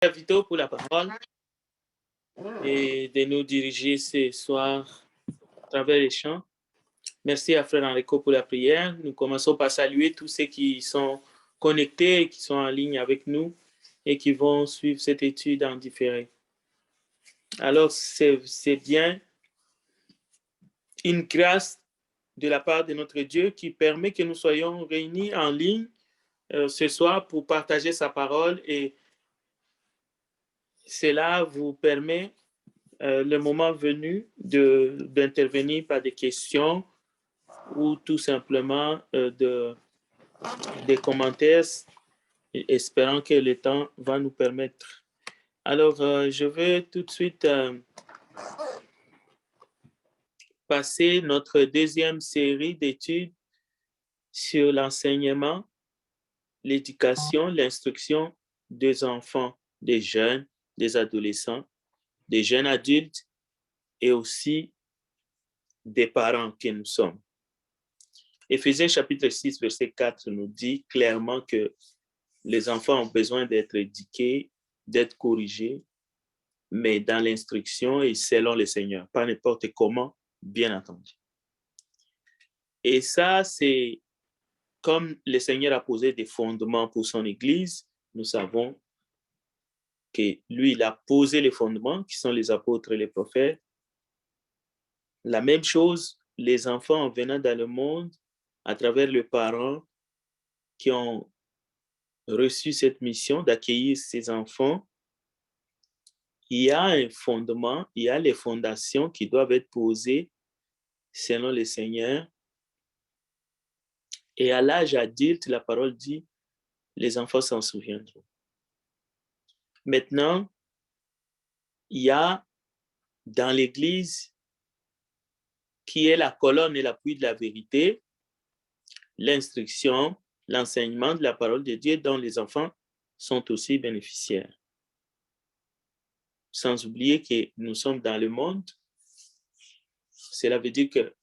Vito pour la parole et de nous diriger ce soir à travers les chants. Merci à Frère Enrico pour la prière. Nous commençons par saluer tous ceux qui sont connectés, qui sont en ligne avec nous et qui vont suivre cette étude en différé. Alors, c'est bien une grâce de la part de notre Dieu qui permet que nous soyons réunis en ligne ce soir pour partager sa parole et cela vous permet le moment venu d'intervenir par des questions ou tout simplement des commentaires, espérant que le temps va nous permettre. Alors, je vais tout de suite passer notre deuxième série d'études sur l'enseignement, l'éducation, l'instruction des enfants, des jeunes, des adolescents, des jeunes adultes et aussi des parents que nous sommes. Éphésiens chapitre 6, verset 4 nous dit clairement que les enfants ont besoin d'être éduqués, d'être corrigés, mais dans l'instruction et selon le Seigneur, pas n'importe comment, bien entendu. Et ça, c'est comme le Seigneur a posé des fondements pour son Église, nous savons que lui, il a posé les fondements qui sont les apôtres et les prophètes. La même chose, les enfants en venant dans le monde, à travers les parents qui ont reçu cette mission d'accueillir ces enfants, il y a un fondement, il y a les fondations qui doivent être posées selon le Seigneur. Et à l'âge adulte, la parole dit, les enfants s'en souviendront. Maintenant, il y a dans l'Église, qui est la colonne et l'appui de la vérité, l'instruction, l'enseignement de la parole de Dieu dont les enfants sont aussi bénéficiaires. Sans oublier que nous sommes dans le monde, cela veut dire que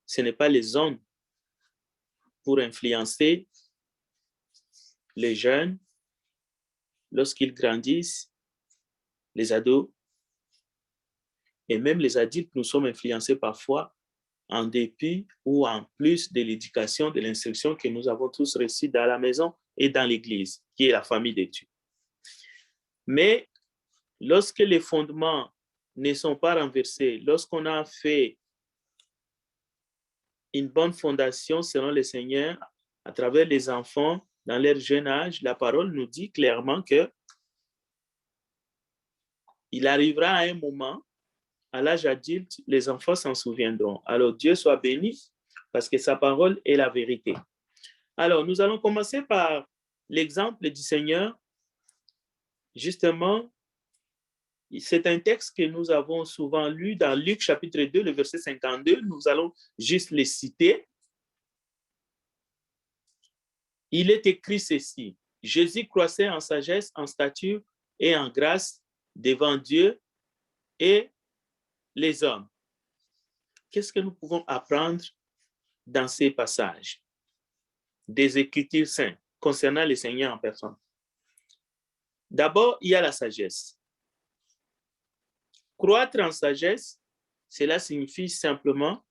ce n'est pas les hommes pour influencer les jeunes lorsqu'ils grandissent, les ados, et même les adultes, nous sommes influencés parfois en dépit ou en plus de l'éducation, de l'instruction que nous avons tous reçue dans la maison et dans l'Église, qui est la famille de Dieu. Mais lorsque les fondements ne sont pas renversés, lorsqu'on a fait une bonne fondation selon le Seigneur à travers les enfants dans leur jeune âge, la parole nous dit clairement que il arrivera à un moment, à l'âge adulte, les enfants s'en souviendront. Alors Dieu soit béni parce que sa parole est la vérité. Alors nous allons commencer par l'exemple du Seigneur. Justement, c'est un texte que nous avons souvent lu dans Luc chapitre 2, le verset 52. Nous allons juste le citer. Il est écrit ceci: Jésus croissait en sagesse, en stature et en grâce devant Dieu et les hommes. Qu'est-ce que nous pouvons apprendre dans ces passages des Écritures saintes concernant le Seigneur en personne? D'abord, il y a la sagesse. Croître en sagesse, cela signifie simplement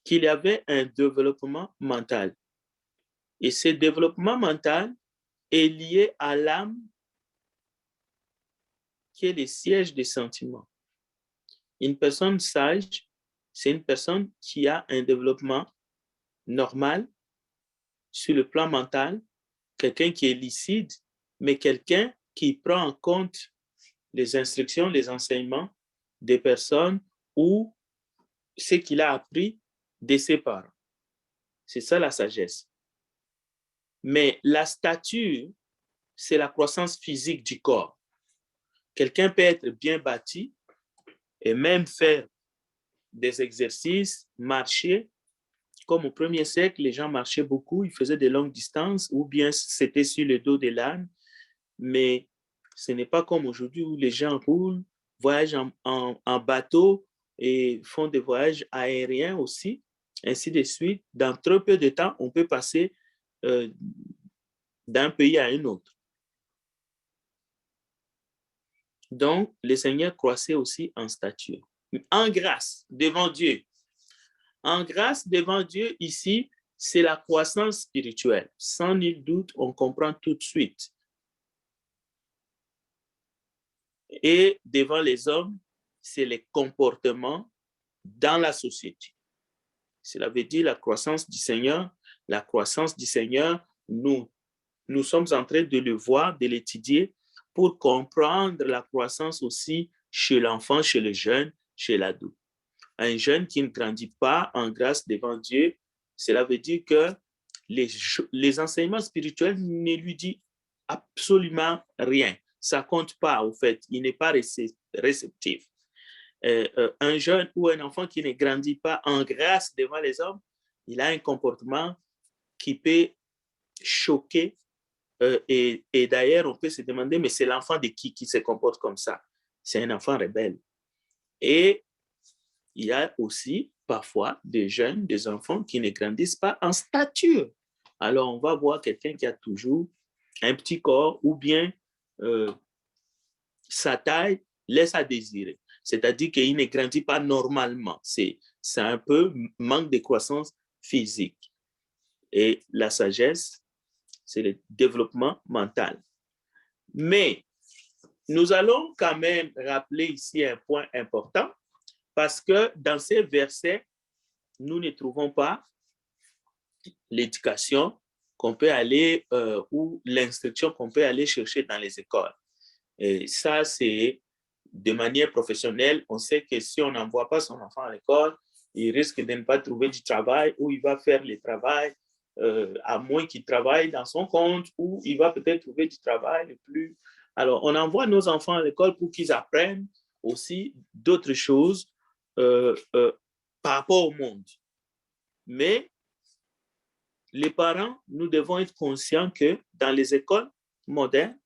qu'il y avait un développement mental. Et ce développement mental est lié à l'âme qui est le siège des sentiments. Une personne sage, c'est une personne qui a un développement normal sur le plan mental, quelqu'un qui est lucide, mais quelqu'un qui prend en compte les instructions, les enseignements des personnes ou ce qu'il a appris de ses parents. C'est ça la sagesse. Mais la stature, c'est la croissance physique du corps. Quelqu'un peut être bien bâti et même faire des exercices, marcher. Comme au 1er siècle, les gens marchaient beaucoup, ils faisaient de longues distances ou bien c'était sur le dos de l'âne. Mais ce n'est pas comme aujourd'hui où les gens roulent, voyagent en bateau et font des voyages aériens aussi, ainsi de suite. Dans très peu de temps, on peut passer d'un pays à un autre. Donc, le Seigneur croissait aussi en stature, en grâce devant Dieu. En grâce devant Dieu, ici, c'est la croissance spirituelle. Sans nul doute, on comprend tout de suite. Et devant les hommes, c'est les comportements dans la société. Cela veut dire la croissance du Seigneur. La croissance du Seigneur, nous sommes en train de le voir, de l'étudier pour comprendre la croissance aussi chez l'enfant, chez le jeune, chez l'ado. Un jeune qui ne grandit pas en grâce devant Dieu, cela veut dire que les enseignements spirituels ne lui disent absolument rien. Ça ne compte pas, au fait. Il n'est pas réceptif. Un jeune ou un enfant qui ne grandit pas en grâce devant les hommes, il a un comportement qui peut choquer. Et d'ailleurs, on peut se demander, mais c'est l'enfant de qui se comporte comme ça? C'est un enfant rebelle. Et il y a aussi parfois des jeunes, des enfants qui ne grandissent pas en stature. Alors, on va voir quelqu'un qui a toujours un petit corps ou bien sa taille laisse à désirer. C'est-à-dire qu'il ne grandit pas normalement. C'est un peu manque de croissance physique. Et la sagesse, c'est le développement mental. Mais nous allons quand même rappeler ici un point important parce que dans ces versets, nous ne trouvons pas l'éducation qu'on peut aller ou l'instruction qu'on peut aller chercher dans les écoles. Et ça, c'est de manière professionnelle. On sait que si on n'envoie pas son enfant à l'école, il risque de ne pas trouver du travail ou il va faire le travail à moins qu'il travaille dans son compte ou il va peut-être trouver du travail le plus. Alors, on envoie nos enfants à l'école pour qu'ils apprennent aussi d'autres choses par rapport au monde. Mais les parents, nous devons être conscients que dans les écoles modernes,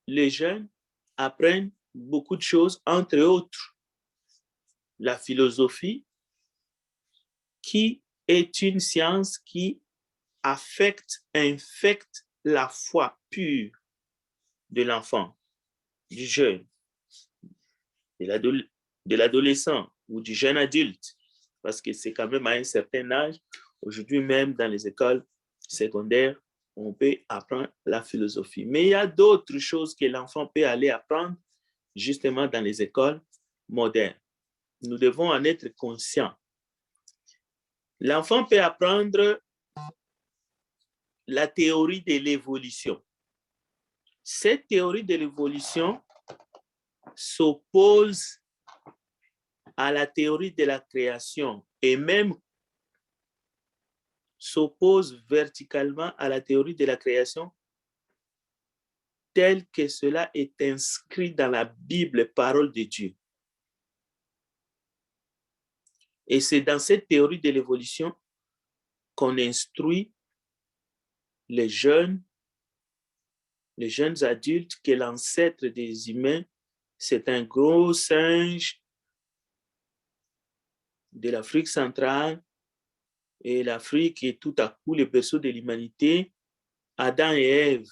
les jeunes apprennent beaucoup de choses, entre autres la philosophie, qui est une science qui infecte la foi pure de l'enfant, du jeune, de l'adolescent ou du jeune adulte, parce que c'est quand même à un certain âge, aujourd'hui même dans les écoles secondaires, on peut apprendre la philosophie. Mais il y a d'autres choses que l'enfant peut aller apprendre justement dans les écoles modernes. Nous devons en être conscients. L'enfant peut apprendre la théorie de l'évolution. Cette théorie de l'évolution s'oppose à la théorie de la création et même s'oppose verticalement à la théorie de la création telle que cela est inscrit dans la Bible, parole de Dieu. Et c'est dans cette théorie de l'évolution qu'on instruit les jeunes adultes que l'ancêtre des humains, c'est un gros singe de l'Afrique centrale et l'Afrique est tout à coup le berceau de l'humanité. Adam et Ève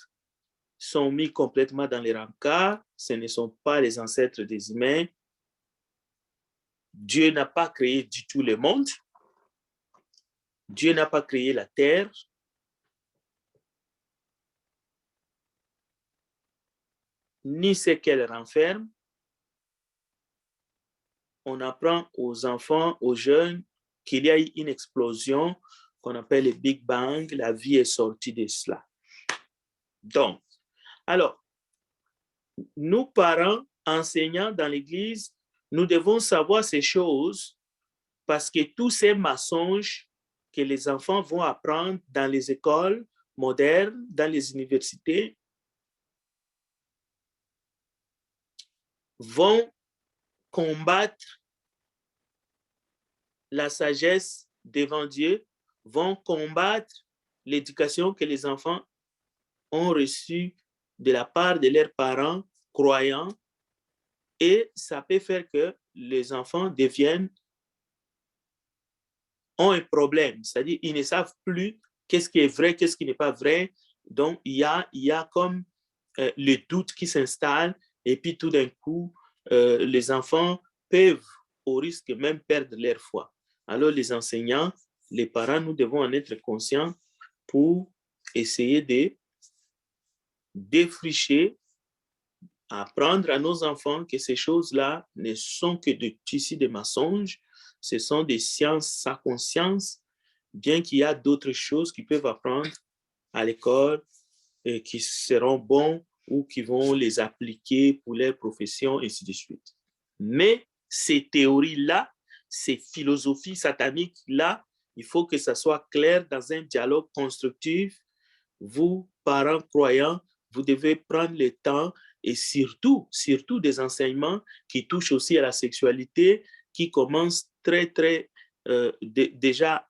sont mis complètement dans les rencarts. Ce ne sont pas les ancêtres des humains. Dieu n'a pas créé du tout le monde. Dieu n'a pas créé la terre. Ni ce qu'elle renferme. On apprend aux enfants, aux jeunes, qu'il y a eu une explosion qu'on appelle le Big Bang. La vie est sortie de cela. Donc, alors, nous, parents, enseignants dans l'Église, nous devons savoir ces choses parce que tous ces mensonges que les enfants vont apprendre dans les écoles modernes, dans les universités, vont combattre la sagesse devant Dieu, vont combattre l'éducation que les enfants ont reçue de la part de leurs parents croyants et ça peut faire que les enfants ont un problème, c'est-à-dire ils ne savent plus qu'est-ce qui est vrai, qu'est-ce qui n'est pas vrai. Donc, il y a comme le doute qui s'installe et puis tout d'un coup, les enfants peuvent, au risque même, perdre leur foi. Alors, les enseignants, les parents, nous devons en être conscients pour essayer de défricher, apprendre à nos enfants que ces choses-là ne sont que des tissus de mensonges, ce sont des sciences sans conscience, bien qu'il y a d'autres choses qu'ils peuvent apprendre à l'école et qui seront bons ou qui vont les appliquer pour leur profession, et ainsi de suite. Mais ces théories-là, ces philosophies sataniques-là, il faut que ça soit clair dans un dialogue constructif. Vous, parents croyants, vous devez prendre le temps et surtout des enseignements qui touchent aussi à la sexualité, qui commencent déjà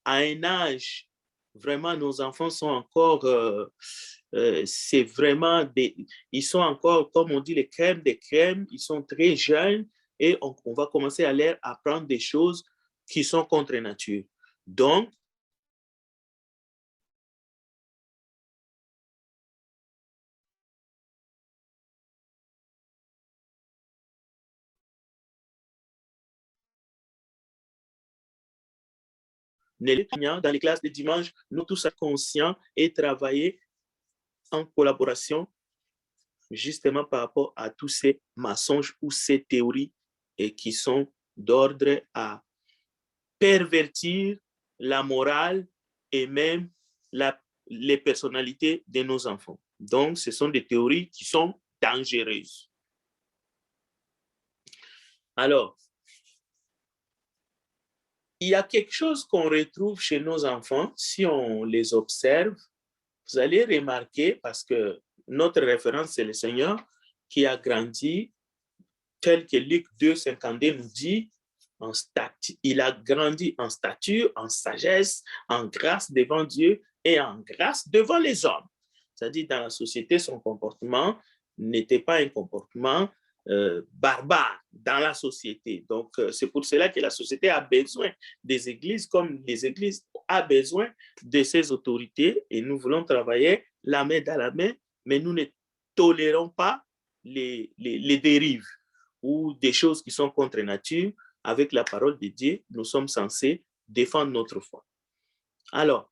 à un âge, vraiment, nos enfants sont encore, c'est vraiment, ils sont encore, comme on dit, les crèmes des crèmes, ils sont très jeunes et on va commencer à leur apprendre des choses qui sont contre nature. Donc, dans les classes de dimanche, nous tous sommes conscients et travailler en collaboration justement par rapport à tous ces mensonges ou ces théories et qui sont d'ordre à pervertir la morale et même les personnalités de nos enfants. Donc, ce sont des théories qui sont dangereuses. Alors, il y a quelque chose qu'on retrouve chez nos enfants, si on les observe, vous allez remarquer, parce que notre référence, c'est le Seigneur qui a grandi, tel que Luc 2,52 nous dit, il a grandi en stature, en sagesse, en grâce devant Dieu et en grâce devant les hommes. C'est-à-dire, dans la société, son comportement n'était pas un comportement barbare dans la société. Donc, c'est pour cela que la société a besoin des églises, comme les églises ont besoin de ces autorités, et nous voulons travailler la main dans la main, mais nous ne tolérons pas les dérives ou des choses qui sont contre nature. Avec la parole de Dieu, nous sommes censés défendre notre foi. Alors,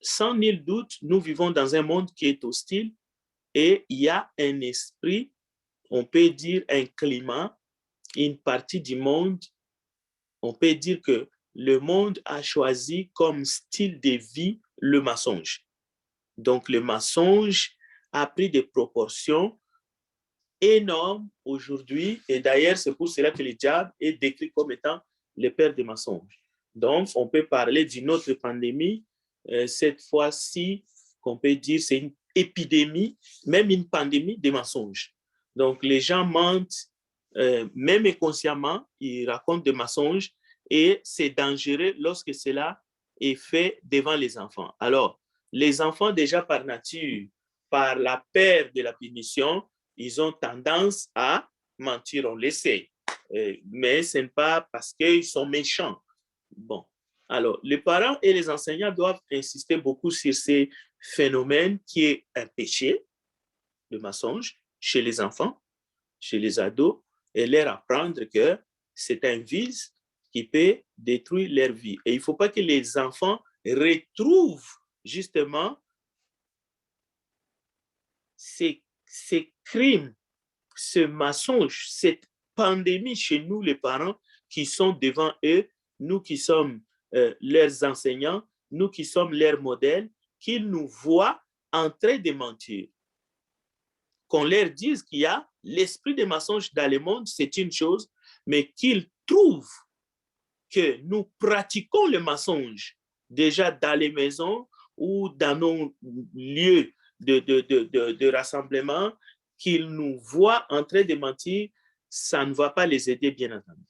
sans nul doute, nous vivons dans un monde qui est hostile et il y a un esprit, on peut dire un climat, une partie du monde, on peut dire que le monde a choisi comme style de vie le mensonge. Donc, le mensonge a pris des proportions énormes aujourd'hui, et d'ailleurs, c'est pour cela que le diable est décrit comme étant le père des mensonges. Donc, on peut parler d'une autre pandémie, cette fois-ci, qu'on peut dire c'est une épidémie, même une pandémie des mensonges. Donc, les gens mentent, même inconsciemment, ils racontent des mensonges, et c'est dangereux lorsque cela est fait devant les enfants. Alors, les enfants, déjà par nature, par la peur de la punition, ils ont tendance à mentir, on le sait. Mais ce n'est pas parce qu'ils sont méchants. Bon, alors, les parents et les enseignants doivent insister beaucoup sur ces phénomènes qui est un péché, le mensonge, chez les enfants, chez les ados, et leur apprendre que c'est un vice qui peut détruire leur vie. Et il ne faut pas que les enfants retrouvent justement ces crimes, ce mensonge, cette pandémie chez nous, les parents, qui sont devant eux, nous qui sommes leurs enseignants, nous qui sommes leurs modèles, qu'ils nous voient en train de mentir. Qu'on leur dise qu'il y a l'esprit de mensonge dans le monde, c'est une chose, mais qu'ils trouvent que nous pratiquons le mensonge déjà dans les maisons ou dans nos lieux de rassemblement, qu'ils nous voient en train de mentir, ça ne va pas les aider, bien entendu.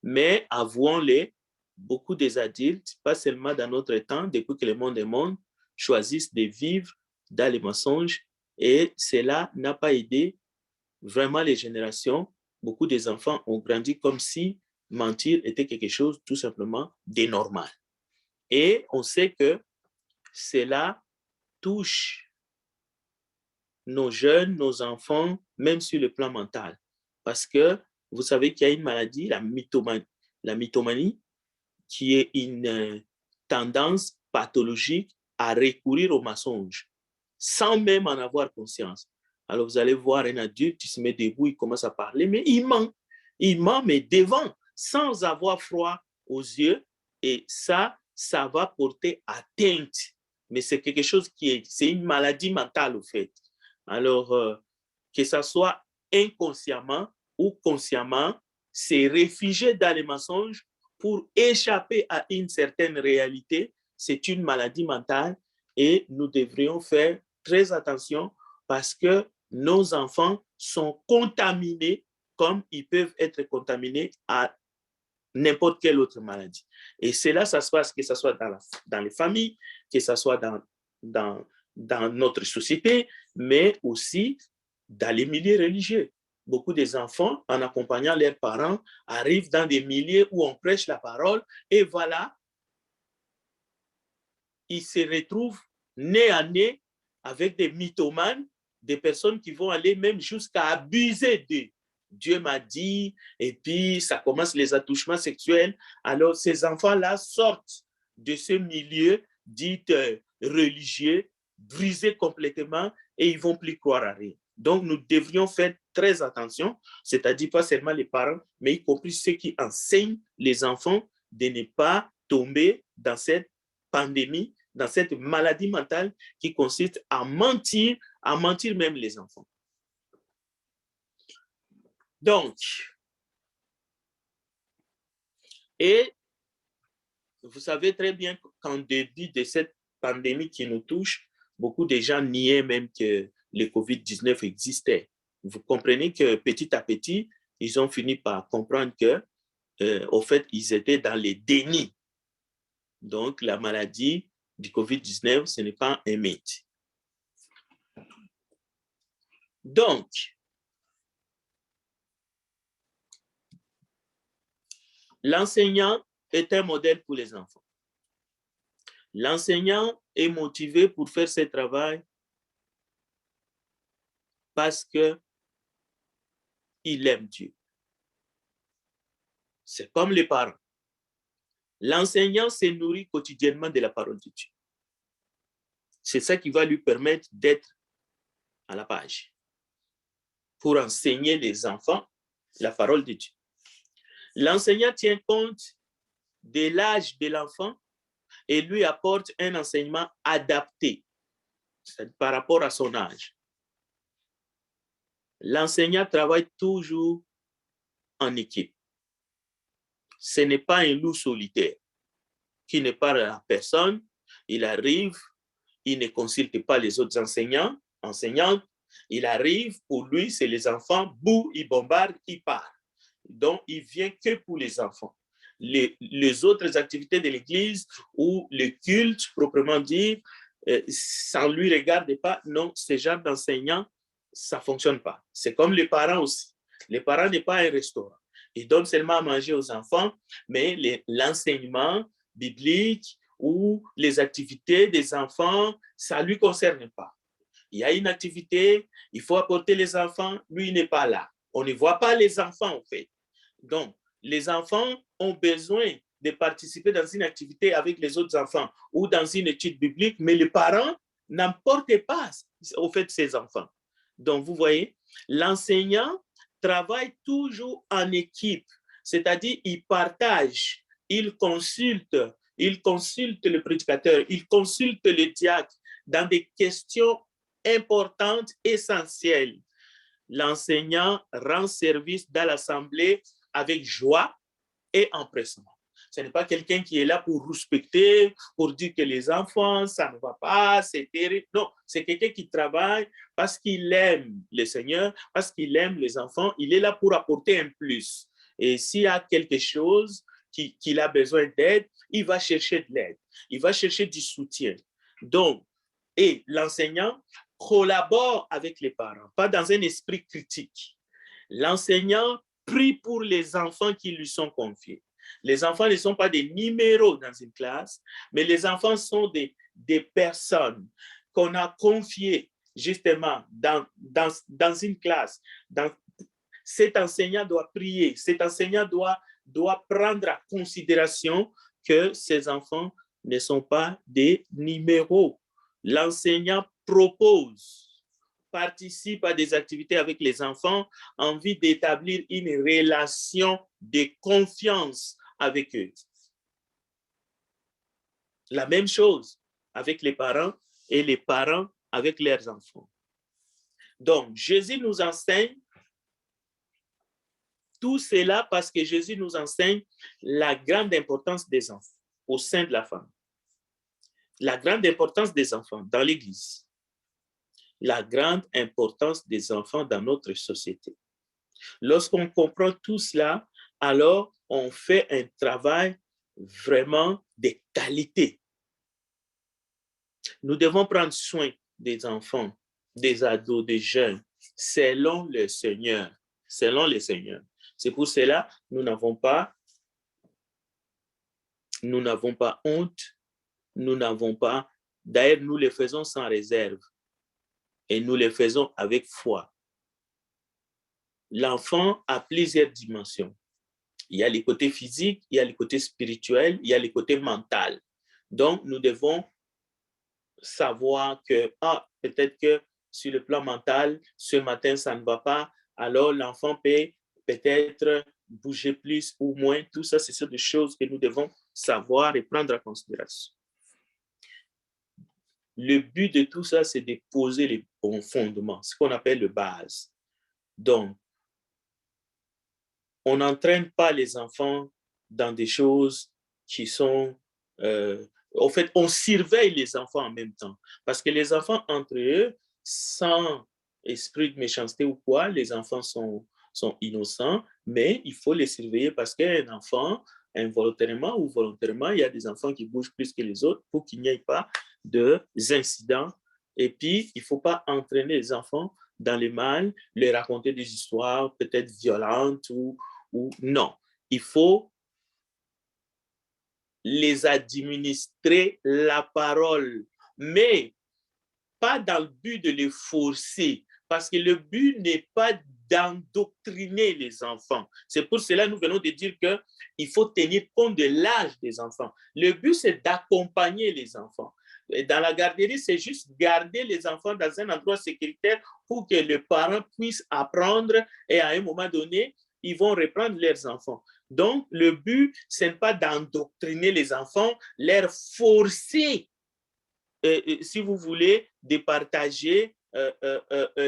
Mais avouons-le, beaucoup des adultes, pas seulement dans notre temps, depuis que le monde est monde, choisissent de vivre dans les mensonges, et cela n'a pas aidé vraiment les générations beaucoup des enfants ont grandi comme si mentir était quelque chose tout simplement d'énormal. Et on sait que cela touche nos jeunes, nos enfants, même sur le plan mental. Parce que vous savez qu'il y a une maladie, la mythomanie, qui est une tendance pathologique à recourir au mensonge, sans même en avoir conscience. Alors vous allez voir un adulte, il se met debout, il commence à parler, mais il ment. Il ment, mais devant, sans avoir froid aux yeux. Et ça va porter atteinte. Mais c'est quelque chose c'est une maladie mentale, au fait. Alors, que ça soit inconsciemment ou consciemment, c'est réfugier dans les mensonges pour échapper à une certaine réalité. C'est une maladie mentale et nous devrions faire très attention parce que nos enfants sont contaminés comme ils peuvent être contaminés à n'importe quelle autre maladie. Et c'est là ça se passe, que ce soit dans les familles, que ce soit dans notre société, mais aussi dans les milieux religieux. Beaucoup des enfants, en accompagnant leurs parents, arrivent dans des milieux où on prêche la parole et voilà, ils se retrouvent nez à nez avec des mythomanes, des personnes qui vont aller même jusqu'à abuser d'eux. Dieu m'a dit, et puis ça commence les attouchements sexuels. Alors ces enfants-là sortent de ce milieu dit religieux, brisés complètement, et ils ne vont plus croire à rien. Donc nous devrions faire très attention, c'est-à-dire pas seulement les parents, mais y compris ceux qui enseignent les enfants de ne pas tomber dans cette pandémie, dans cette maladie mentale qui consiste à mentir même les enfants. Donc, et vous savez très bien qu'en début de cette pandémie qui nous touche, beaucoup de gens niaient même que le COVID-19 existait. Vous comprenez que petit à petit, ils ont fini par comprendre que, au fait, ils étaient dans les dénis. Donc, la maladie du COVID-19, ce n'est pas un mythe. Donc, l'enseignant est un modèle pour les enfants. L'enseignant est motivé pour faire ce travail parce qu'il aime Dieu. C'est comme les parents. L'enseignant se nourrit quotidiennement de la parole de Dieu. C'est ça qui va lui permettre d'être à la page pour enseigner les enfants la parole de Dieu. L'enseignant tient compte de l'âge de l'enfant et lui apporte un enseignement adapté par rapport à son âge. L'enseignant travaille toujours en équipe. Ce n'est pas un loup solitaire qui ne parle à personne. Il arrive, il ne consulte pas les autres enseignantes. Il arrive, pour lui, c'est les enfants, boum, il bombarde, il part. Donc, il vient que pour les enfants. Les autres activités de l'Église ou le culte, proprement dit, ça ne lui regarde pas. Non, ce genre d'enseignant, ça ne fonctionne pas. C'est comme les parents aussi. Les parents n'est pas un restaurant. Ils donnent seulement à manger aux enfants, mais l'enseignement biblique ou les activités des enfants, ça ne lui concerne pas. Il y a une activité, il faut apporter les enfants, lui, il n'est pas là. On ne voit pas les enfants, en fait. Donc, les enfants ont besoin de participer dans une activité avec les autres enfants ou dans une étude biblique, mais les parents n'emportent pas, au fait, ces enfants. Donc, vous voyez, l'enseignant travaille toujours en équipe, c'est-à-dire il partage, il consulte le prédicateur, il consulte le diacre dans des questions importantes, essentielles. L'enseignant rend service dans l'assemblée avec joie et empressement. Ce n'est pas quelqu'un qui est là pour respecter, pour dire que les enfants, ça ne va pas, c'est terrible. Non, c'est quelqu'un qui travaille parce qu'il aime le Seigneur, parce qu'il aime les enfants. Il est là pour apporter un plus. Et s'il y a quelque chose qu'il a besoin d'aide, il va chercher de l'aide. Il va chercher du soutien. Donc, et l'enseignant collabore avec les parents, pas dans un esprit critique. L'enseignant prie pour les enfants qui lui sont confiés. Les enfants ne sont pas des numéros dans une classe, mais les enfants sont des personnes qu'on a confiées justement dans une classe. Cet enseignant doit prier, cet enseignant doit prendre en considération que ces enfants ne sont pas des numéros. L'enseignant propose, participe à des activités avec les enfants en vue d'établir une relation de confiance avec eux. La même chose avec les parents et les parents avec leurs enfants. Donc, Jésus nous enseigne tout cela parce que Jésus nous enseigne la grande importance des enfants au sein de la famille. La grande importance des enfants dans l'Église. La grande importance des enfants dans notre société. Lorsqu'on comprend tout cela, alors on fait un travail vraiment de qualité. Nous devons prendre soin des enfants, des ados, des jeunes, selon le Seigneur. Selon le Seigneur. C'est pour cela que nous n'avons pas honte, nous n'avons pas, d'ailleurs nous le faisons sans réserve et nous le faisons avec foi. L'enfant a plusieurs dimensions. Il y a les côtés physiques, il y a les côtés spirituels, il y a les côtés mentaux. Donc, nous devons savoir que, peut-être que sur le plan mental, ce matin, ça ne va pas, alors l'enfant peut peut-être bouger plus ou moins. Tout ça, ce sont des choses que nous devons savoir et prendre en considération. Le but de tout ça, c'est de poser les bons fondements, ce qu'on appelle le base. Donc, on n'entraîne pas les enfants dans des choses qui sont... en fait, on surveille les enfants en même temps. Parce que les enfants, entre eux, sans esprit de méchanceté ou quoi, les enfants sont innocents, mais il faut les surveiller parce qu'un enfant, involontairement ou volontairement, il y a des enfants qui bougent plus que les autres pour qu'il n'y ait pas d'incidents. Et puis, il ne faut pas entraîner les enfants dans le mal, leur raconter des histoires peut-être violentes ou non. Il faut les administrer la parole, mais pas dans le but de les forcer, parce que le but n'est pas d'endoctriner les enfants. C'est pour cela que nous venons de dire qu'il faut tenir compte de l'âge des enfants. Le but, c'est d'accompagner les enfants. Et dans la garderie, c'est juste garder les enfants dans un endroit sécuritaire pour que les parents puissent apprendre et à un moment donné, ils vont reprendre leurs enfants. Donc, le but, ce n'est pas d'endoctriner les enfants, leur forcer, si vous voulez, de partager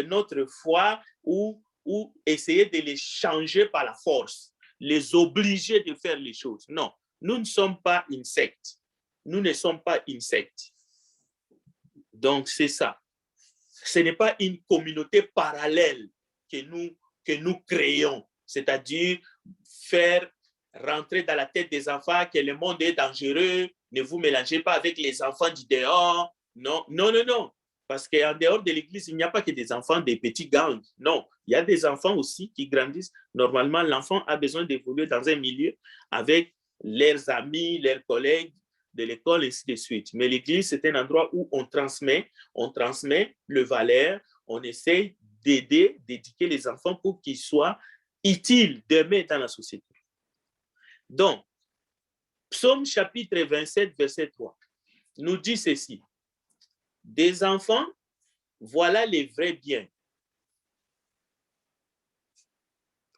notre foi ou essayer de les changer par la force, les obliger de faire les choses. Non, nous ne sommes pas une secte. Nous ne sommes pas une secte. Donc, c'est ça. Ce n'est pas une communauté parallèle que nous créons, c'est-à-dire faire rentrer dans la tête des enfants que le monde est dangereux, ne vous mélangez pas avec les enfants du dehors. Non, non, non, non. Parce qu'en dehors de l'église, il n'y a pas que des enfants, des petits gangs. Non, il y a des enfants aussi qui grandissent. Normalement, l'enfant a besoin d'évoluer dans un milieu avec leurs amis, leurs collègues de l'école, et ainsi de suite. Mais l'église, c'est un endroit où on transmet le valeur, on essaie d'aider, d'éduquer les enfants pour qu'ils soient utiles demain dans la société. Donc, Psaume chapitre 27, verset 3, nous dit ceci. Des enfants, voilà les vrais biens.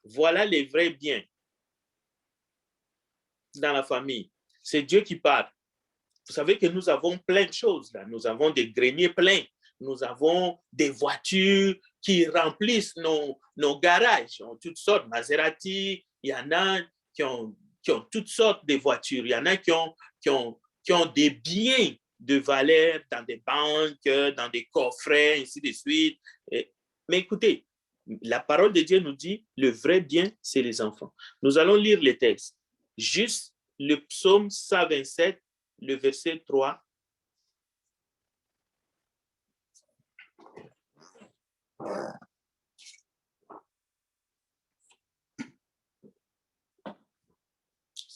Voilà les vrais biens dans la famille. C'est Dieu qui parle. Vous savez que nous avons plein de choses là. Nous avons des greniers pleins. Nous avons des voitures qui remplissent nos garages. En toutes sortes, Maserati, il y en a qui ont toutes sortes de voitures. Il y en a qui ont des biens de valeur dans des banques, dans des coffrets, ainsi de suite. Mais écoutez, la parole de Dieu nous dit, le vrai bien, c'est les enfants. Nous allons lire les textes. Juste le psaume 127, le verset 3.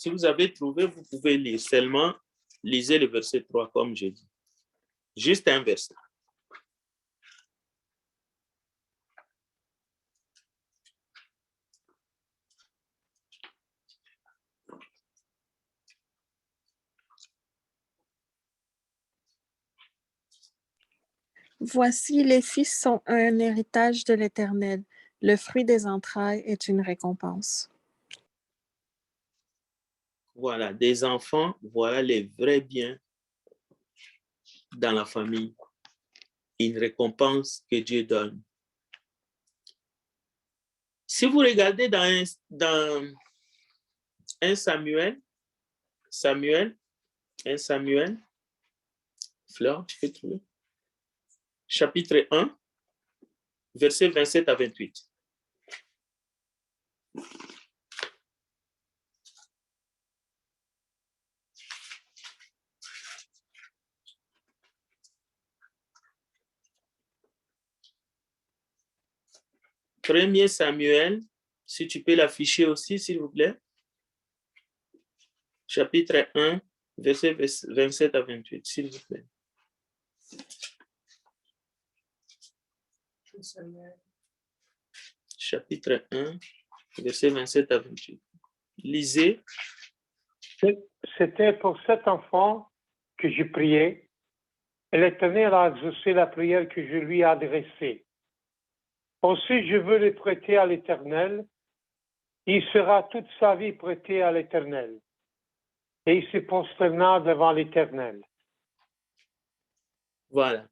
Si vous avez trouvé, vous pouvez lire. Seulement, lisez le verset 3, comme je dis. Juste un verset. Voici, les fils sont un héritage de l'Éternel. Le fruit des entrailles est une récompense. Voilà, des enfants, voilà les vrais biens dans la famille. Une récompense que Dieu donne. Si vous regardez dans 1 Samuel, 1 Samuel, Fleur, tu peux trouver? Chapitre 1, versets 27 à 28. Premier Samuel, si tu peux l'afficher aussi, s'il vous plaît. Chapitre 1, versets 27 à 28, s'il vous plaît. Chapitre 1, versets 27 à 28. Lisez. C'était pour cet enfant que je priais, et l'Éternel a exaucé la prière que je lui ai adressée. Aussi, je veux le prêter à l'Éternel. Il sera toute sa vie prêté à l'Éternel. Et il se prosterna devant l'Éternel. Voilà.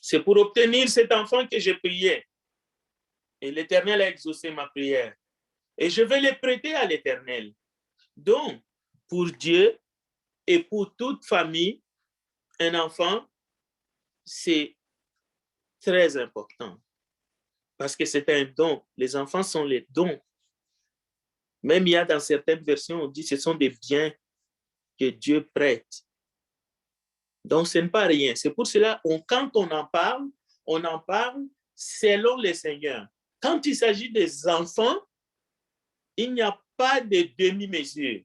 C'est pour obtenir cet enfant que j'ai prié. Et l'Éternel a exaucé ma prière. Et je vais le prêter à l'Éternel. Donc, pour Dieu et pour toute famille, un enfant, c'est très important. Parce que c'est un don. Les enfants sont les dons. Même il y a dans certaines versions, on dit que ce sont des biens que Dieu prête. Donc, ce n'est pas rien. C'est pour cela, quand on en parle selon le Seigneur. Quand il s'agit des enfants, il n'y a pas de demi-mesure.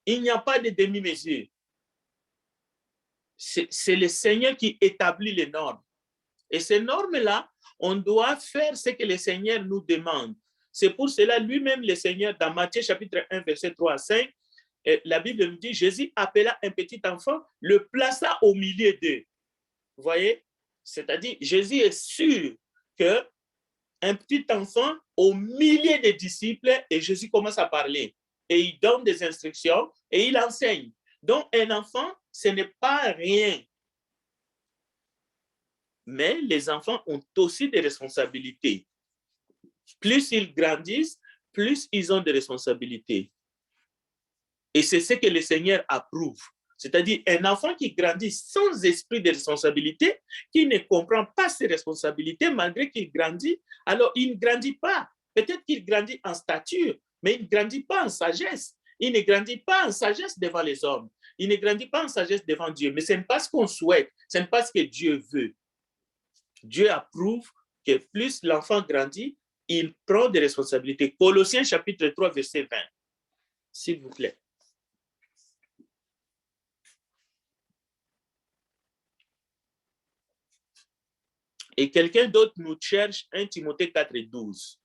Il n'y a pas de demi-mesure. C'est le Seigneur qui établit les normes. Et ces normes-là, on doit faire ce que le Seigneur nous demande. C'est pour cela, lui-même, le Seigneur, dans Matthieu chapitre 1, verset 3 à 5, la Bible nous dit, Jésus appela un petit enfant, le plaça au milieu d'eux. Vous voyez? C'est-à-dire, Jésus est sûr qu'un petit enfant au milieu des disciples, et Jésus commence à parler, et il donne des instructions, et il enseigne. Donc, un enfant, ce n'est pas rien. Mais les enfants ont aussi des responsabilités. Plus ils grandissent, plus ils ont des responsabilités. Et c'est ce que le Seigneur approuve. C'est-à-dire un enfant qui grandit sans esprit de responsabilité, qui ne comprend pas ses responsabilités malgré qu'il grandit, alors il ne grandit pas. Peut-être qu'il grandit en stature, mais il ne grandit pas en sagesse. Il ne grandit pas en sagesse devant les hommes. Il ne grandit pas en sagesse devant Dieu. Mais ce n'est pas ce qu'on souhaite, ce n'est pas ce que Dieu veut. Dieu approuve que plus l'enfant grandit, il prend des responsabilités. Colossiens chapitre 3, verset 20. S'il vous plaît. Et quelqu'un d'autre nous cherche 1 Timothée 4 et 12.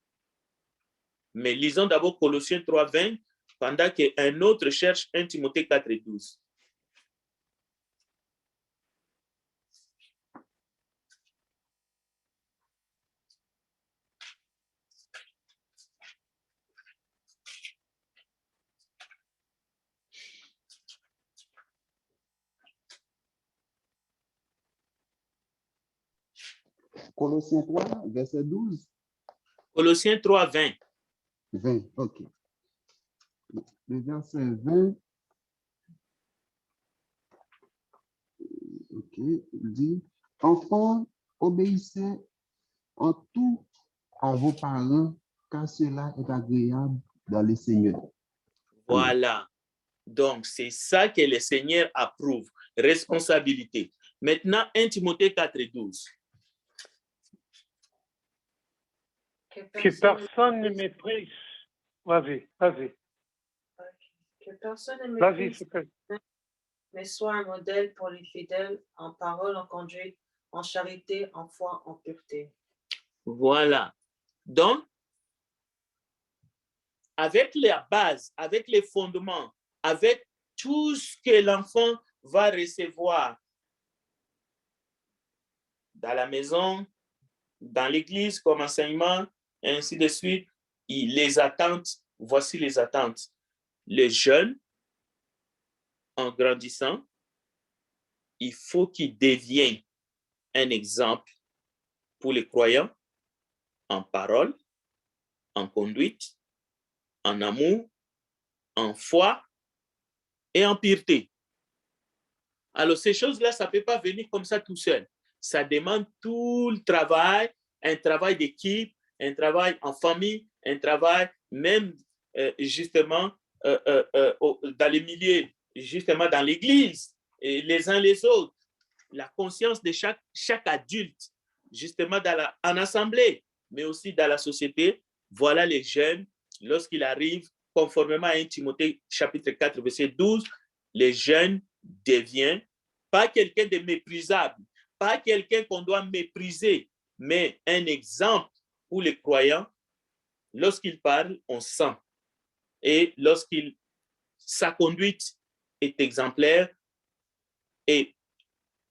Mais lisons d'abord Colossiens 3, 20, pendant qu'un autre cherche 1 Timothée 4 et 12. Colossiens 3, verset 12. Colossiens 3, 20. 20, ok. Le verset 20, ok, il dit, enfants, obéissez en tout à vos parents, car cela est agréable dans le Seigneur. Voilà. Donc, c'est ça que le Seigneur approuve. Responsabilité. Maintenant, 1 Timothée 4 et 12. Que personne ne méprise. Vas-y, vas-y. Que personne ne Vas-y, méprise, s'il te plaît. mais soit un modèle pour les fidèles en parole, en conduite, en charité, en foi, en pureté. Voilà. Donc, avec la base, avec les fondements, avec tout ce que l'enfant va recevoir dans la maison, dans l'église comme enseignement, et ainsi de suite, les attentes, voici les attentes. Le jeune, en grandissant, il faut qu'il devienne un exemple pour les croyants en parole, en conduite, en amour, en foi et en pureté. Alors, ces choses-là, ça ne peut pas venir comme ça tout seul. Ça demande tout le travail, un travail d'équipe, un travail en famille, un travail même justement dans les milieux, justement dans l'église, et les uns les autres. La conscience de chaque adulte, justement en assemblée, mais aussi dans la société. Voilà les jeunes, lorsqu'ils arrivent, conformément à 1 Timothée chapitre 4, verset 12, les jeunes deviennent pas quelqu'un de méprisable, pas quelqu'un qu'on doit mépriser, mais un exemple pour les croyants. Lorsqu'il parle, on sent. Et sa conduite est exemplaire et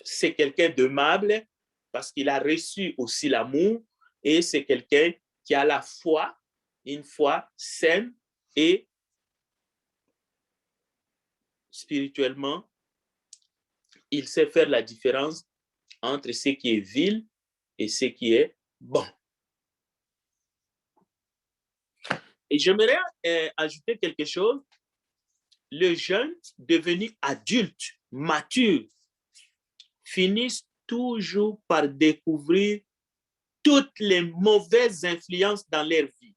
c'est quelqu'un d'aimable parce qu'il a reçu aussi l'amour et c'est quelqu'un qui a la foi, une foi saine et spirituellement, il sait faire la différence entre ce qui est vil et ce qui est bon. Et j'aimerais ajouter quelque chose. Les jeunes devenus adultes, matures, finissent toujours par découvrir toutes les mauvaises influences dans leur vie.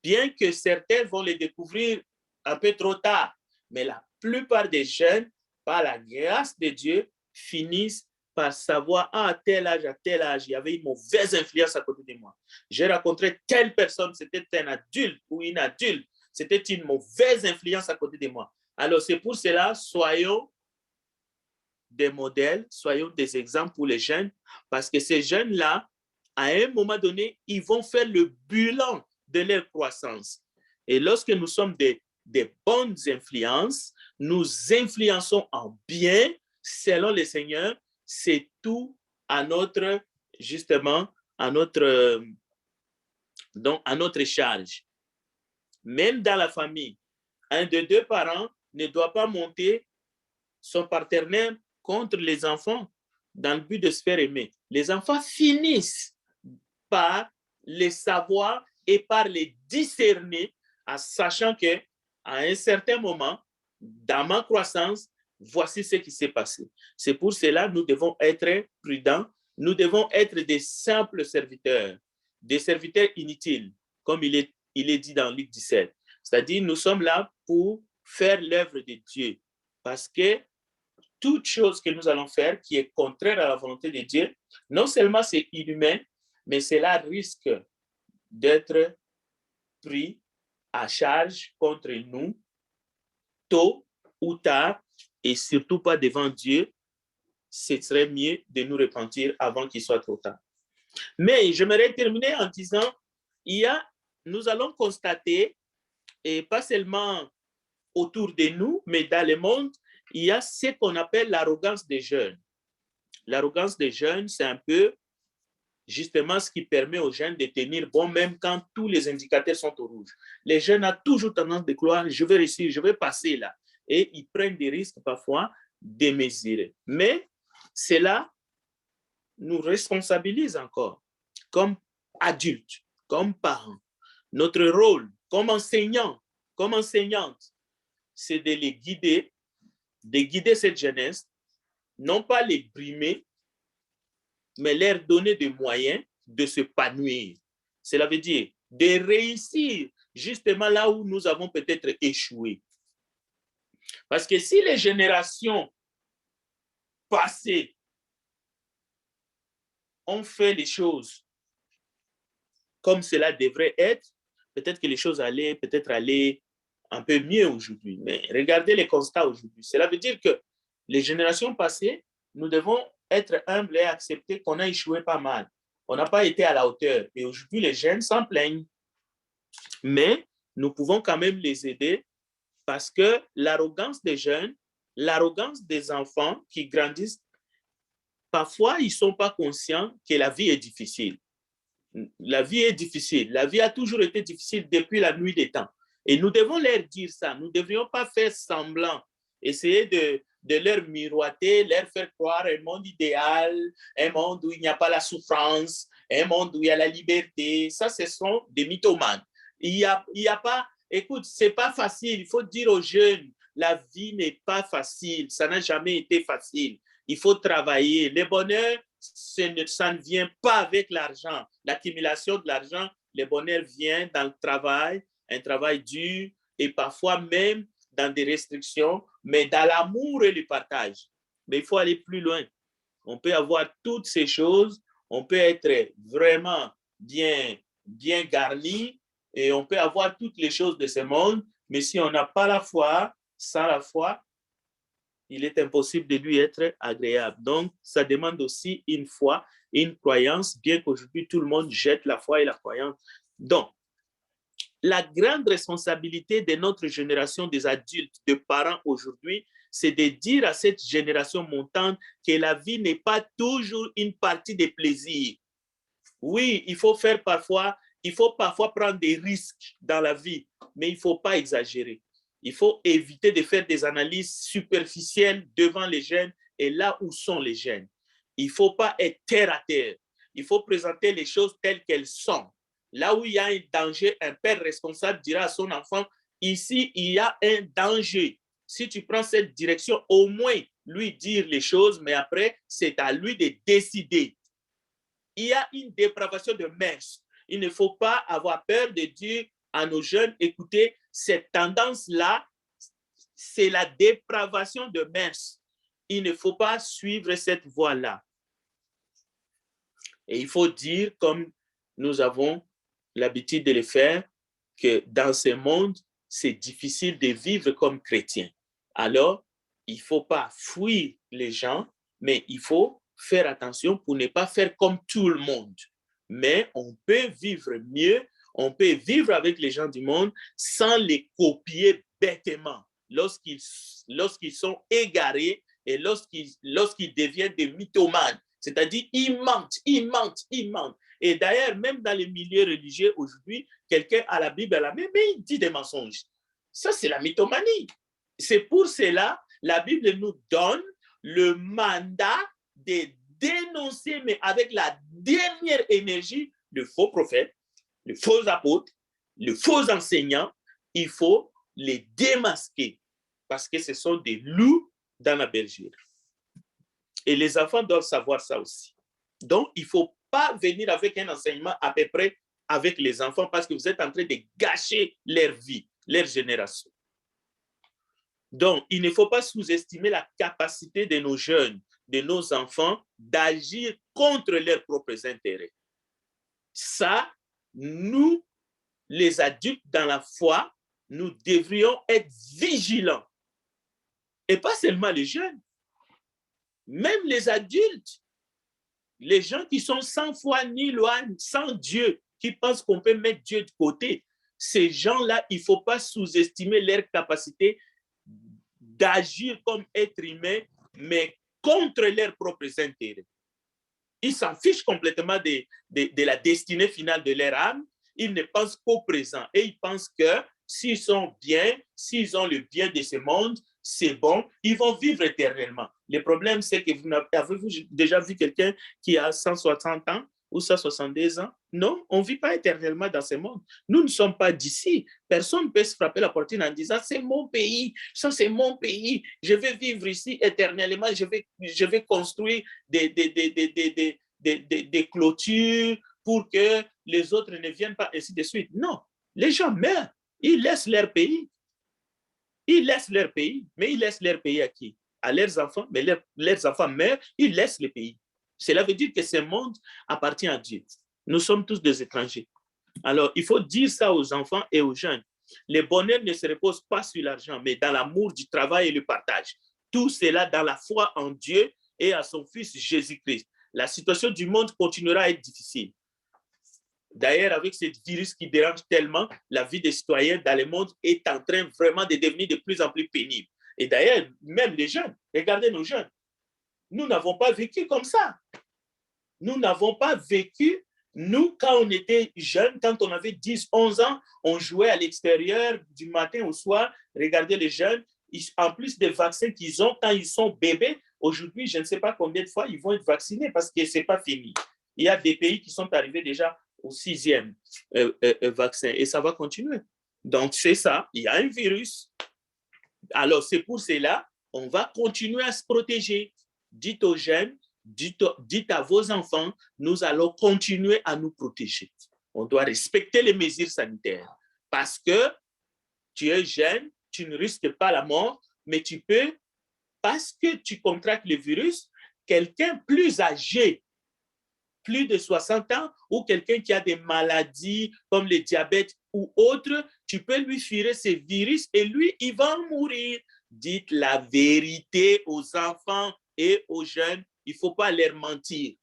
Bien que certains vont les découvrir un peu trop tard, mais la plupart des jeunes, par la grâce de Dieu, finissent par savoir, à tel âge, il y avait une mauvaise influence à côté de moi. J'ai rencontré telle personne, c'était un adulte ou une adulte, c'était une mauvaise influence à côté de moi. Alors c'est pour cela, soyons des modèles, soyons des exemples pour les jeunes, parce que ces jeunes-là, à un moment donné, ils vont faire le bilan de leur croissance. Et lorsque nous sommes des bonnes influences, nous influençons en bien, selon le Seigneur, c'est tout à notre, justement, à notre charge. Même dans la famille, un des deux parents ne doit pas monter son partenaire contre les enfants dans le but de se faire aimer. Les enfants finissent par les savoir et par les discerner en sachant que à un certain moment, dans ma croissance, voici ce qui s'est passé. C'est pour cela que nous devons être prudents, nous devons être des simples serviteurs, des serviteurs inutiles, comme il est dit dans Luc 17. C'est-à-dire, nous sommes là pour faire l'œuvre de Dieu, parce que toute chose que nous allons faire qui est contraire à la volonté de Dieu, non seulement c'est inhumain, mais cela risque d'être pris à charge contre nous tôt ou tard, et surtout pas devant Dieu. Ce serait mieux de nous repentir avant qu'il soit trop tard. Mais j'aimerais terminer en disant, nous allons constater, et pas seulement autour de nous, mais dans le monde, il y a ce qu'on appelle l'arrogance des jeunes. L'arrogance des jeunes, c'est un peu justement ce qui permet aux jeunes de tenir bon, même quand tous les indicateurs sont au rouge. Les jeunes ont toujours tendance de croire, je vais réussir, je vais passer là. Et ils prennent des risques parfois démesurés. Mais cela nous responsabilise encore, comme adultes, comme parents. Notre rôle comme enseignants, comme enseignantes, c'est de les guider, de guider cette jeunesse, non pas les brimer, mais leur donner des moyens de s'épanouir. Cela veut dire de réussir justement là où nous avons peut-être échoué. Parce que si les générations passées ont fait les choses comme cela devrait être, peut-être que les choses allaient peut-être aller un peu mieux aujourd'hui. Mais regardez les constats aujourd'hui. Cela veut dire que les générations passées, nous devons être humbles et accepter qu'on a échoué pas mal. On n'a pas été à la hauteur. Et aujourd'hui, les jeunes s'en plaignent. Mais nous pouvons quand même les aider parce que l'arrogance des jeunes, l'arrogance des enfants qui grandissent, parfois, ils ne sont pas conscients que la vie est difficile. La vie est difficile. La vie a toujours été difficile depuis la nuit des temps. Et nous devons leur dire ça. Nous ne devrions pas faire semblant, essayer de leur miroiter, leur faire croire un monde idéal, un monde où il n'y a pas la souffrance, un monde où il y a la liberté. Ça, ce sont des mythomanes. Il y a pas, écoute, ce n'est pas facile. Il faut dire aux jeunes, la vie n'est pas facile. Ça n'a jamais été facile. Il faut travailler. Le bonheur, ça ne vient pas avec l'argent. L'accumulation de l'argent, le bonheur vient dans le travail, un travail dur et parfois même dans des restrictions, mais dans l'amour et le partage. Mais il faut aller plus loin. On peut avoir toutes ces choses, on peut être vraiment bien garni et on peut avoir toutes les choses de ce monde, mais si on n'a pas la foi, sans la foi, il est impossible de lui être agréable. Donc, ça demande aussi une foi, une croyance, bien qu'aujourd'hui, tout le monde jette la foi et la croyance. Donc, la grande responsabilité de notre génération des adultes, de parents aujourd'hui, c'est de dire à cette génération montante que la vie n'est pas toujours une partie des plaisirs. Oui, il faut parfois prendre des risques dans la vie, mais il ne faut pas exagérer. Il faut éviter de faire des analyses superficielles devant les jeunes et là où sont les jeunes. Il ne faut pas être terre à terre. Il faut présenter les choses telles qu'elles sont. Là où il y a un danger, un père responsable dira à son enfant, ici, il y a un danger. Si tu prends cette direction, au moins lui dire les choses, mais après, c'est à lui de décider. Il y a une dépravation de mœurs. Il ne faut pas avoir peur de dire à nos jeunes, écoutez, cette tendance-là, c'est la dépravation de mœurs. Il ne faut pas suivre cette voie-là. Et il faut dire, comme nous avons l'habitude de le faire, que dans ce monde, c'est difficile de vivre comme chrétien. Alors, il ne faut pas fuir les gens, mais il faut faire attention pour ne pas faire comme tout le monde. Mais on peut vivre mieux, on peut vivre avec les gens du monde sans les copier bêtement lorsqu'ils sont égarés et lorsqu'ils deviennent des mythomanes. C'est-à-dire, ils mentent. Et d'ailleurs, même dans les milieux religieux aujourd'hui, quelqu'un a la Bible à la main, mais il dit des mensonges. Ça, c'est la mythomanie. C'est pour cela, la Bible nous donne le mandat de dénoncer, mais avec la dernière énergie, le faux prophète, le faux apôtre, le faux enseignant. Il faut les démasquer parce que ce sont des loups dans la bergerie. Et les enfants doivent savoir ça aussi. Donc, il ne faut pas venir avec un enseignement à peu près avec les enfants parce que vous êtes en train de gâcher leur vie, leur génération. Donc, il ne faut pas sous-estimer la capacité de nos jeunes, de nos enfants, d'agir contre leurs propres intérêts. Ça, nous, les adultes dans la foi, nous devrions être vigilants. Et pas seulement les jeunes, même les adultes, les gens qui sont sans foi ni loi, sans Dieu, qui pensent qu'on peut mettre Dieu de côté, ces gens-là, il ne faut pas sous-estimer leur capacité d'agir comme être humain, mais contre leurs propres intérêts. Ils s'en fichent complètement de la destinée finale de leur âme. Ils ne pensent qu'au présent. Et ils pensent que s'ils sont bien, s'ils ont le bien de ce monde, c'est bon, ils vont vivre éternellement. Le problème, c'est que avez-vous déjà vu quelqu'un qui a 160 ans ou 170 ans? Non, on ne vit pas éternellement dans ce monde. Nous ne sommes pas d'ici. Personne ne peut se frapper la poitrine en disant c'est mon pays, ça c'est mon pays, je vais vivre ici éternellement, je vais construire des clôtures pour que les autres ne viennent pas, ainsi de suite. Non, les gens meurent, ils laissent leur pays. Ils laissent leur pays, mais ils laissent leur pays à qui? À leurs enfants, mais leurs enfants meurent, ils laissent le pays. Cela veut dire que ce monde appartient à Dieu. Nous sommes tous des étrangers. Alors, il faut dire ça aux enfants et aux jeunes. Le bonheur ne se repose pas sur l'argent, mais dans l'amour du travail et le partage. Tout cela dans la foi en Dieu et à son Fils Jésus-Christ. La situation du monde continuera à être difficile. D'ailleurs, avec ce virus qui dérange tellement, la vie des citoyens dans le monde est en train vraiment de devenir de plus en plus pénible. Et d'ailleurs, même les jeunes, regardez nos jeunes, nous n'avons pas vécu comme ça. Nous n'avons pas vécu, nous, quand on était jeunes, quand on avait 10, 11 ans, on jouait à l'extérieur du matin au soir. Regardez les jeunes, en plus des vaccins qu'ils ont quand ils sont bébés, aujourd'hui, je ne sais pas combien de fois ils vont être vaccinés parce que ce n'est pas fini. Il y a des pays qui sont arrivés déjà au 6e vaccin et ça va continuer. Donc, c'est ça, il y a un virus. Alors, c'est pour cela, on va continuer à se protéger. Dites aux jeunes, dites à vos enfants, nous allons continuer à nous protéger. On doit respecter les mesures sanitaires parce que tu es jeune, tu ne risques pas la mort, mais tu peux, parce que tu contractes le virus, quelqu'un plus âgé, plus de 60 ans, ou quelqu'un qui a des maladies comme le diabète ou autre, tu peux lui filer ce virus et lui, il va mourir. Dites la vérité aux enfants et aux jeunes, il ne faut pas leur mentir.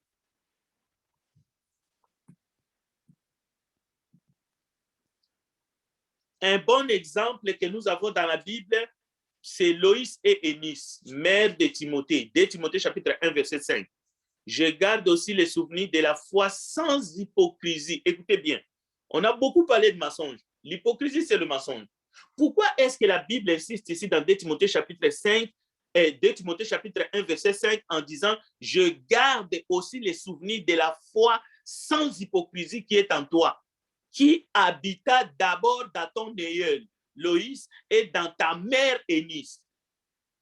Un bon exemple que nous avons dans la Bible, c'est Loïs et Éunice, mère de Timothée. 2 Timothée chapitre 1, verset 5. Je garde aussi les souvenirs de la foi sans hypocrisie. Écoutez bien, on a beaucoup parlé de mensonge. L'hypocrisie, c'est le mensonge. Pourquoi est-ce que la Bible insiste ici dans 2 Timothée chapitre 5 et 2 Timothée chapitre 1, verset 5 en disant « Je garde aussi les souvenirs de la foi sans hypocrisie qui est en toi, qui habita d'abord dans ton aïeul, Loïs, et dans ta mère Éunice. »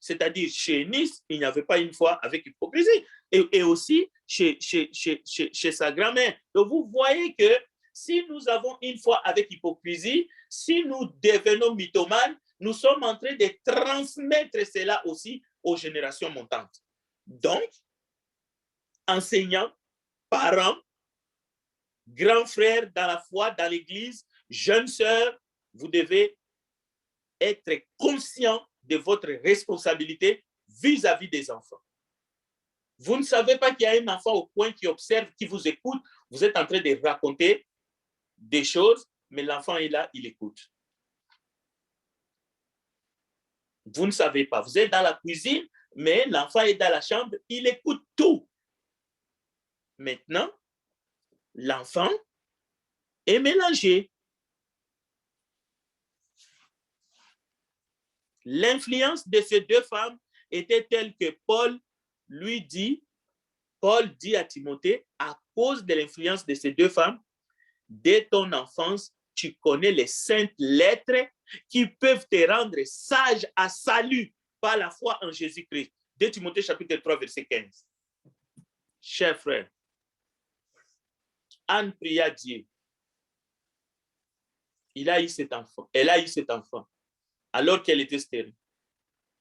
C'est-à-dire, chez Éunice, il n'y avait pas une foi avec hypocrisie. Et aussi chez sa grand-mère. Donc, vous voyez que si nous avons une foi avec hypocrisie, si nous devenons mythomanes, nous sommes en train de transmettre cela aussi aux générations montantes. Donc, enseignants, parents, grands frères dans la foi, dans l'Église, jeunes sœurs, vous devez être conscients de votre responsabilité vis-à-vis des enfants. Vous ne savez pas qu'il y a un enfant au coin qui observe, qui vous écoute. Vous êtes en train de raconter des choses, mais l'enfant est là, il écoute. Vous ne savez pas. Vous êtes dans la cuisine, mais l'enfant est dans la chambre, il écoute tout. Maintenant, l'enfant est mélangé. L'influence de ces deux femmes était telle que Paul dit à Timothée, à cause de l'influence de ces deux femmes, dès ton enfance, tu connais les saintes lettres qui peuvent te rendre sage à salut par la foi en Jésus-Christ. 2 Timothée chapitre 3, verset 15. Chers frères, Anne pria Dieu. Elle a eu cet enfant, alors qu'elle était stérile.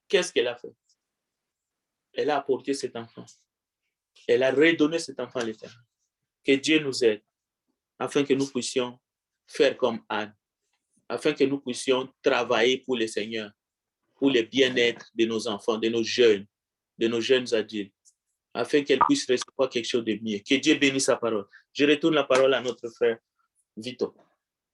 Qu'est-ce qu'elle a fait? Elle a apporté cet enfant. Elle a redonné cet enfant à l'Éternel. Que Dieu nous aide, afin que nous puissions faire comme Anne, afin que nous puissions travailler pour le Seigneur, pour le bien-être de nos enfants, de nos jeunes adultes, afin qu'elles puissent recevoir quelque chose de mieux. Que Dieu bénisse sa parole. Je retourne la parole à notre frère Vito.